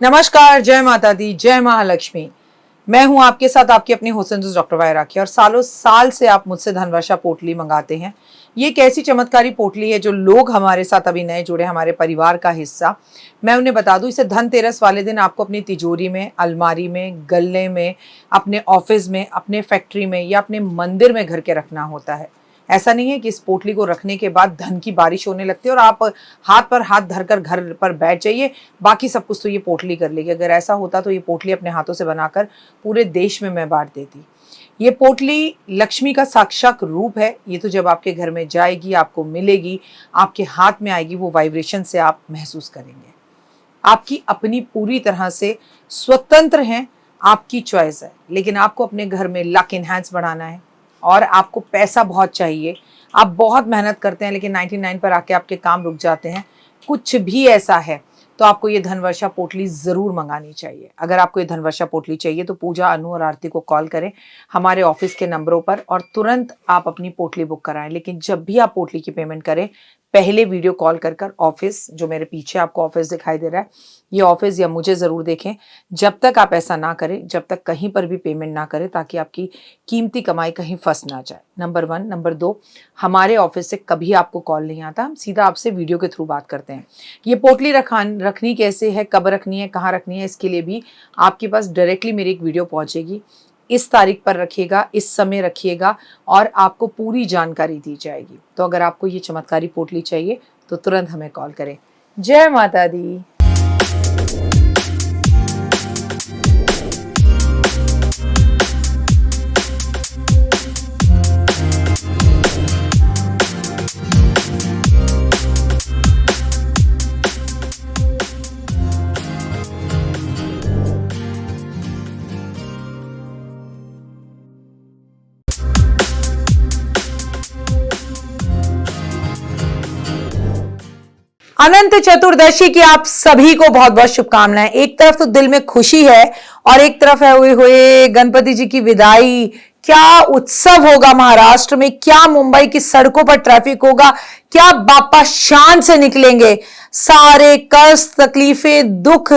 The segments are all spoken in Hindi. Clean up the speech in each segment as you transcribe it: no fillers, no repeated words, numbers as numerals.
नमस्कार, जय माता दी, जय महालक्ष्मी। मैं हूं आपके साथ आपकी अपनी हुसैन डॉक्टर वाय राखी। और सालों साल से आप मुझसे धनवर्षा पोटली मंगाते हैं। ये एक ऐसी चमत्कारी पोटली है जो लोग हमारे साथ अभी नए जुड़े, हमारे परिवार का हिस्सा। मैं उन्हें बता दूं, इसे धनतेरस वाले दिन आपको अपनी तिजोरी में, अलमारी में, गल्ले में, अपने ऑफिस में, अपने फैक्ट्री में या अपने मंदिर में घर के रखना होता है। ऐसा नहीं है कि इस पोटली को रखने के बाद धन की बारिश होने लगती है और आप हाथ पर हाथ धरकर घर पर बैठ जाइए, बाकी सब कुछ तो ये पोटली कर लेगी। अगर ऐसा होता तो ये पोटली अपने हाथों से बनाकर पूरे देश में मैं बांट देती। ये पोटली लक्ष्मी का साक्षात रूप है। ये तो जब आपके घर में जाएगी, आपको मिलेगी, आपके हाथ में आएगी, वो वाइब्रेशन से आप महसूस करेंगे। आपकी अपनी पूरी तरह से स्वतंत्र हैं, आपकी चॉइस है। लेकिन आपको अपने घर में लक इनहैंस बढ़ाना है और आपको पैसा बहुत चाहिए। आप बहुत मेहनत करते हैं लेकिन 99 पर आके आपके काम रुक जाते हैं। कुछ भी ऐसा है तो आपको ये धनवर्षा पोटली ज़रूर मंगानी चाहिए। अगर आपको ये धनवर्षा पोटली चाहिए तो पूजा, अनु और आरती को कॉल करें हमारे ऑफिस के नंबरों पर और तुरंत आप अपनी पोटली बुक कराएं। लेकिन जब भी आप पोटली की पेमेंट करें, पहले वीडियो कॉल कर ऑफिस, जो मेरे पीछे आपको ऑफिस दिखाई दे रहा है, ये ऑफिस या मुझे ज़रूर देखें। जब तक आप ऐसा ना करें, जब तक कहीं पर भी पेमेंट ना करें, ताकि आपकी कीमती कमाई कहीं फंस ना जाए। नंबर 1। नंबर 2, हमारे ऑफिस से कभी आपको कॉल नहीं आता, हम सीधा आपसे वीडियो के थ्रू बात करते हैं। ये पोटली रखनी कैसे है, कब रखनी है, कहाँ रखनी है, इसके लिए भी आपके पास डायरेक्टली मेरी एक वीडियो पहुँचेगी। इस तारीख पर रखिएगा, इस समय रखिएगा और आपको पूरी जानकारी दी जाएगी। तो अगर आपको ये चमत्कारी पोटली चाहिए तो तुरंत हमें कॉल करें। जय माता दी। अनंत चतुर्दशी की आप सभी को बहुत बहुत शुभकामनाएं। एक तरफ तो दिल में खुशी है और एक तरफ है हुए हुए गणपति जी की विदाई। क्या उत्सव होगा महाराष्ट्र में, क्या मुंबई की सड़कों पर ट्रैफिक होगा, क्या बापा शान से निकलेंगे। सारे कष्ट, तकलीफें, दुख,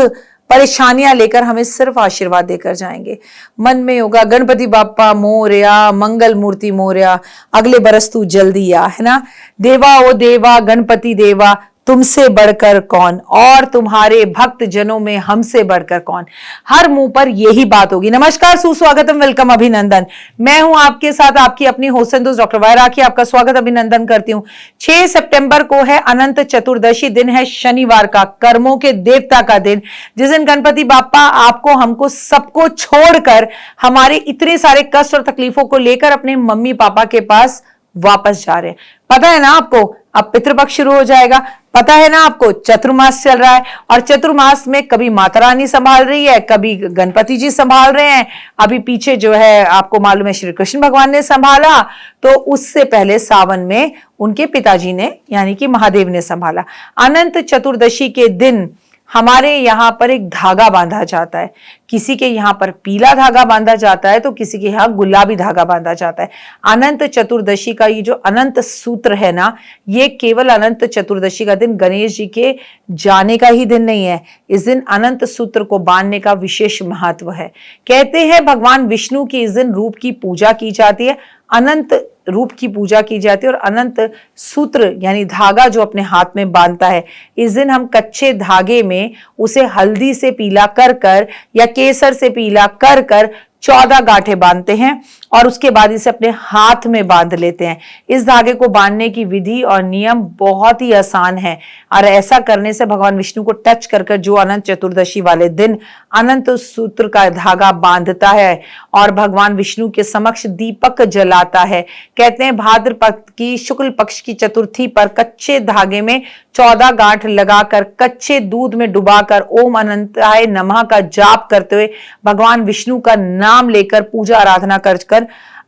परेशानियां लेकर हमें सिर्फ आशीर्वाद देकर जाएंगे। मन में होगा गणपति बापा मोरया, मंगल मूर्ति मोरया, अगले बरस तू जल्दी आ, है ना। देवा ओ देवा, गणपति देवा, तुमसे बढ़कर कौन, और तुम्हारे भक्त जनों में हमसे बढ़कर कौन। हर मुंह पर यही बात होगी। नमस्कार, सुस्वागतम, वेलकम, अभिनंदन। मैं हूं आपके साथ आपकी अपनी हुसैन डॉक्टर वाय राखी। आपका स्वागत, अभिनंदन करती हूं। 6 सितंबर को है अनंत चतुर्दशी, दिन है शनिवार का, कर्मों के देवता का दिन, जिस दिन गणपति बापा आपको, हमको, सबको छोड़कर हमारे इतने सारे कष्ट और तकलीफों को लेकर अपने मम्मी पापा के पास वापस जा रहे हैं। पता है ना आपको, अब पितृपक्ष शुरू हो जाएगा। पता है ना आपको, चतुर्मास चल रहा है और चतुर्मास में कभी माता रानी संभाल रही है, कभी गणपति जी संभाल रहे हैं। अभी पीछे जो है आपको मालूम है श्री कृष्ण भगवान ने संभाला, तो उससे पहले सावन में उनके पिताजी ने यानी कि महादेव ने संभाला। अनंत चतुर्दशी के दिन हमारे यहाँ पर एक धागा बांधा जाता है। किसी के यहाँ पर पीला धागा बांधा जाता है तो किसी के यहाँ गुलाबी धागा बांधा जाता है। अनंत चतुर्दशी का ये जो अनंत सूत्र है ना, ये केवल अनंत चतुर्दशी का दिन गणेश जी के जाने का ही दिन नहीं है। इस दिन अनंत सूत्र को बांधने का विशेष महत्व है। कहते हैं भगवान विष्णु की इस दिन रूप की पूजा की जाती है, अनंत रूप की पूजा की जाती है और अनंत सूत्र यानी धागा जो अपने हाथ में बांधता है, इस दिन हम कच्चे धागे में उसे हल्दी से पीला कर कर या केसर से पीला कर कर 14 गांठें बांधते हैं और उसके बाद इसे अपने हाथ में बांध लेते हैं। इस धागे को बांधने की विधि और नियम बहुत ही आसान है और ऐसा करने से भगवान विष्णु को टच कर कर जो अनंत चतुर्दशी वाले दिन अनंत सूत्र का धागा बांधता है और भगवान विष्णु के समक्ष दीपक जलाता है। कहते हैं भाद्रपद की शुक्ल पक्ष की चतुर्थी पर कच्चे धागे में 14 गांठ लगाकर कच्चे दूध में डुबाकर ओम अनंताय नमः का जाप करते हुए भगवान विष्णु का नाम लेकर पूजा आराधना कर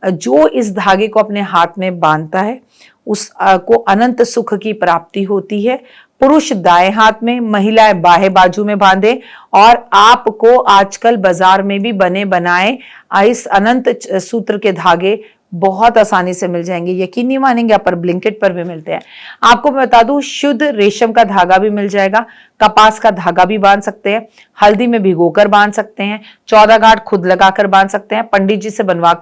जो इस धागे को अपने हाथ में बांधता है उसको अनंत सुख की प्राप्ति होती है। पुरुष दाएं हाथ में, महिलाएं बाहें बाजू में बांधे और आपको आजकल बाजार में भी बने बनाए इस अनंत सूत्र के धागे बहुत आसानी से मिल जाएंगे, यकीन नहीं मानेंगे आप, पर ब्लिंकिट पर भी मिलते हैं। आपको मैं बता दूं, शुद्ध रेशम का धागा भी मिल जाएगा, कपास का धागा भी बांध सकते हैं, हल्दी में भिगोकर बांध सकते हैं, 14 गांठ खुद लगाकर बांध सकते हैं, पंडित जी से बनवा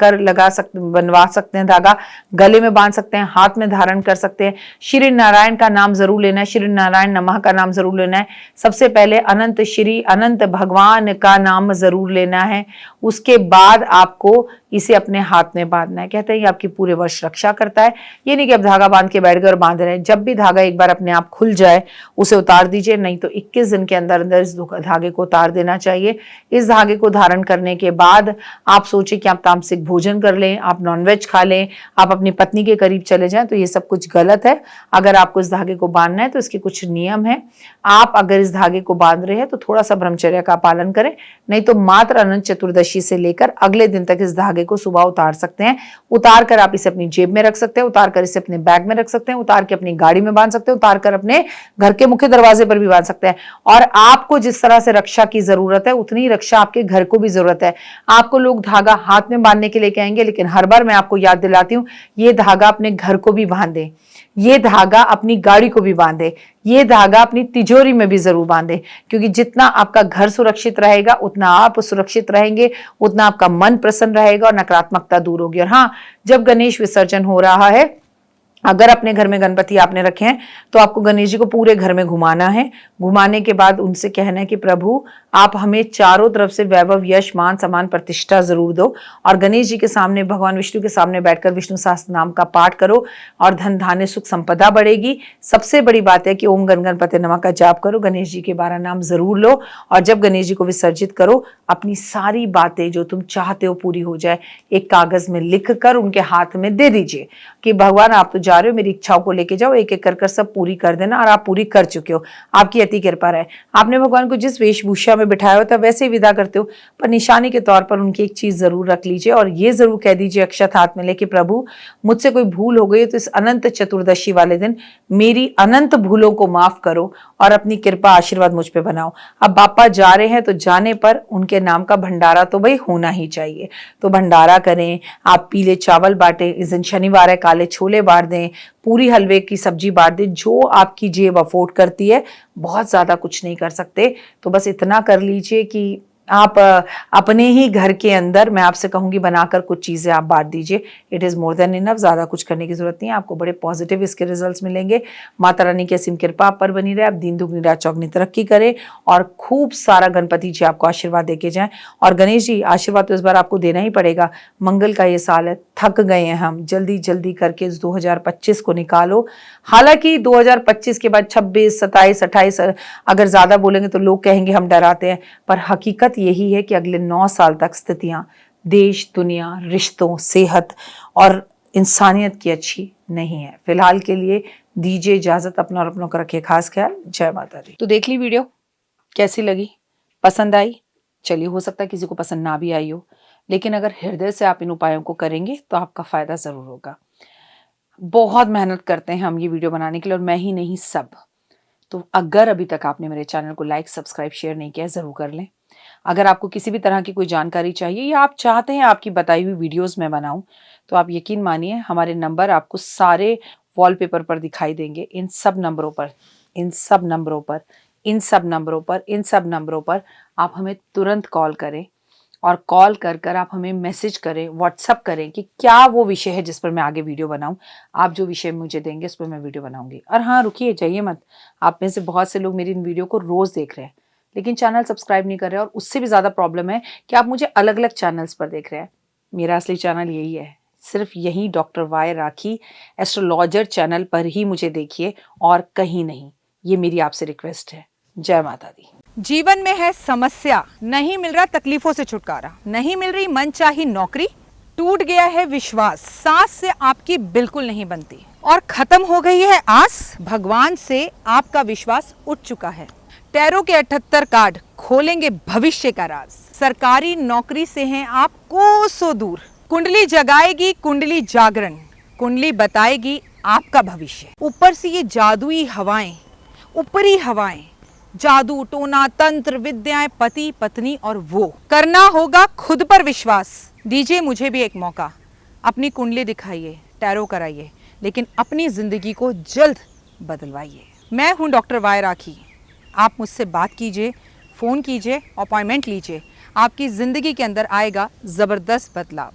सकते हैं धागा, गले में बांध सकते हैं, हाथ में धारण कर सकते हैं। श्री नारायण का नाम जरूर लेना है, श्री नारायण नमः का नाम जरूर लेना है। सबसे पहले अनंत श्री अनंत भगवान का नाम जरूर लेना है, उसके बाद आपको इसे अपने हाथ में बांधना है। कहते हैं ये आपकी पूरे वर्ष रक्षा करता है। ये नहीं कि आप धागा बांध के बैठ गए और बांध रहे हैं, जब भी धागा एक बार अपने आप खुल जाए उसे उतार दीजिए, नहीं तो 21 दिन के अंदर अंदर इस धागे को उतार देना चाहिए। इस धागे को धारण करने के बाद आप सोचिए कि आप तामसिक भोजन कर लें, आप नॉनवेज खा लें, आप अपनी पत्नी के करीब चले जाएं, तो ये सब कुछ गलत है। अगर आपको इस धागे को बांधना है तो इसके कुछ नियम है। आप अगर इस धागे को बांध रहे हैं तो थोड़ा सा ब्रह्मचर्य का पालन करें, नहीं तो मात्र अनंत चतुर्दशी से लेकर अगले दिन तक इस धागे को सुबह उतार सकते हैं। उतार कर आप इसे अपनी जेब में रख सकते हैं, उतार कर इसे अपने बैग में रख सकते हैं, उतार के अपनी गाड़ी में बांध सकते हैं, उतार कर अपने घर के मुख्य दरवाजे पर भी बांध सकते हैं। और आपको जिस तरह से रक्षा की जरूरत है उतनी रक्षा आपके घर को भी जरूरत है। आपको लोग धागा हाथ में बांधने के लिए कहेंगे, लेकिन हर बार मैं आपको याद दिलाती हूँ, ये धागा अपने घर को भी बांधे, ये धागा अपनी गाड़ी को भी बांधे, ये धागा अपनी तिजोरी में भी जरूर बांधे, क्योंकि जितना आपका घर सुरक्षित रहेगा उतना आप सुरक्षित रहेंगे, उतना आपका मन प्रसन्न रहेगा और नकारात्मकता दूर होगी। और हाँ, जब गणेश विसर्जन हो रहा है, अगर अपने घर में गणपति आपने रखे हैं तो आपको गणेश जी को पूरे घर में घुमाना है। घुमाने के बाद उनसे कहना है कि प्रभु आप हमें चारों तरफ से वैभव, यश, मान, सम्मान, प्रतिष्ठा जरूर दो। और गणेश जी के सामने, भगवान विष्णु के सामने बैठकर विष्णु सहस्त्र नाम का पाठ करो और धन धान्य सुख संपदा बढ़ेगी। सबसे बड़ी बात है कि ओम गण गणपति नमः का जाप करो, गणेश जी के 12 नाम जरूर लो, और जब गणेश जी को विसर्जित करो, अपनी सारी बातें जो तुम चाहते हो पूरी हो जाए, एक कागज में लिख कर उनके हाथ में दे दीजिए कि भगवान आप तो जा रहे हो, मेरी इच्छाओं को लेके जाओ, एक एक कर सब पूरी कर देना, और आप पूरी कर चुके हो, आपकी अति कृपा है। आपने भगवान को जिस वेशभूषा में बिठाया होता है वैसे ही विदा करते हो, पर निशानी के तौर पर उनकी एक चीज जरूर रख लीजिए और ये जरूर कह दीजिए अक्षत हाथ में लेके, प्रभु मुझसे कोई भूल हो गई तो इस अनंत चतुर्दशी वाले दिन मेरी अनंत भूलों को माफ करो और अपनी कृपा आशीर्वाद मुझ पे बनाओ। अब बापा जा रहे हैं तो जाने पर उनके नाम का भंडारा तो भाई होना ही चाहिए, तो भंडारा करें, आप पीले चावल बांटें, इस दिन शनिवार है, काले छोले बांट दें, पूरी हलवे की सब्जी बांट दें, जो आपकी जेब अफोर्ड करती है। बहुत ज्यादा कुछ नहीं कर सकते, तो बस इतना कर लीजिए कि आप अपने ही घर के अंदर, मैं आपसे कहूंगी, बनाकर कुछ चीजें आप बांट दीजिए। It is more than enough, ज्यादा कुछ करने की जरूरत नहीं है, आपको बड़े पॉजिटिव इसके रिजल्ट्स मिलेंगे। माता रानी की असीम कृपा आप पर बनी रहे, आप दीन दुगनी रात चौगनी तरक्की करें और खूब सारा गणपति जी आपको आशीर्वाद देके जाएं। और गणेश जी आशीर्वाद तो इस बार आपको देना ही पड़ेगा, मंगल का ये साल है, थक गए हैं हम, जल्दी जल्दी करके इस 2025 को निकालो। हालांकि 2025 के बाद 26, 27, 28 अगर ज्यादा बोलेंगे तो लोग कहेंगे हम डराते हैं, पर हकीकत यही है कि अगले 9 साल तक स्थितियां देश, दुनिया, रिश्तों, सेहत और इंसानियत की अच्छी नहीं है। फिलहाल के लिए दीजिए इजाजत, अपना और अपनों का रखिए खास ख्याल। जय माता दी। तो देख ली वीडियो, कैसी लगी, पसंद आई? चलिए, हो सकता है किसी को पसंद ना भी आई हो, लेकिन अगर हृदय से आप इन उपायों को करेंगे तो आपका फायदा जरूर होगा। बहुत मेहनत करते हैं हम ये वीडियो बनाने के लिए, और मैं ही नहीं, सब। तो अगर अभी तक आपने मेरे चैनल को लाइक, सब्सक्राइब, शेयर नहीं किया, जरूर कर लें। अगर आपको किसी भी तरह की कोई जानकारी चाहिए या आप चाहते हैं आपकी बताई हुई वीडियोस में बनाऊं, तो आप यकीन मानिए हमारे नंबर आपको सारे वॉलपेपर पर दिखाई देंगे। इन सब नंबरों पर, इन सब नंबरों पर, इन सब नंबरों पर, इन सब नंबरों पर आप हमें तुरंत कॉल करें, और कॉल कर कर आप हमें मैसेज करें, व्हाट्सअप करें कि क्या वो विषय है जिस पर मैं आगे वीडियो बनाऊं। आप जो विषय मुझे देंगे उस पर मैं वीडियो बनाऊंगी। और हाँ, रुकिए, जाइए मत। आप में से बहुत से लोग मेरी इन वीडियो को रोज देख रहे हैं लेकिन चैनल सब्सक्राइब नहीं कर रहे हैं, और उससे भी ज़्यादा प्रॉब्लम है कि आप मुझे अलग अलग चैनल्स पर देख रहे हैं। मेरा असली चैनल यही है, सिर्फ यही डॉक्टर वाई राखी एस्ट्रोलॉजर चैनल पर ही मुझे देखिए और कहीं नहीं। ये मेरी आपसे रिक्वेस्ट है। जय माता दी। जीवन में है समस्या, नहीं मिल रहा तकलीफों से छुटकारा, नहीं मिल रही मनचाही नौकरी, टूट गया है विश्वास, सांस से आपकी बिल्कुल नहीं बनती और खत्म हो गई है आस, भगवान से आपका विश्वास उठ चुका है। टैरो के 78 कार्ड खोलेंगे भविष्य का राज। सरकारी नौकरी से हैं आप कोसों दूर, कुंडली जगाएगी कुंडली जागरण, कुंडली बताएगी आपका भविष्य। ऊपर से ये जादुई हवाएं, ऊपरी हवाएं, जादू, टोना, तंत्र, विद्याएं, पति, पत्नी और वो। करना होगा खुद पर विश्वास। दीजिए मुझे भी एक मौका, अपनी कुंडली दिखाइए, टैरो कराइए, लेकिन अपनी ज़िंदगी को जल्द बदलवाइए। मैं हूं डॉक्टर वाई राखी। आप मुझसे बात कीजिए, फ़ोन कीजिए, अपॉइंटमेंट लीजिए। आपकी ज़िंदगी के अंदर आएगा ज़बरदस्त बदलाव।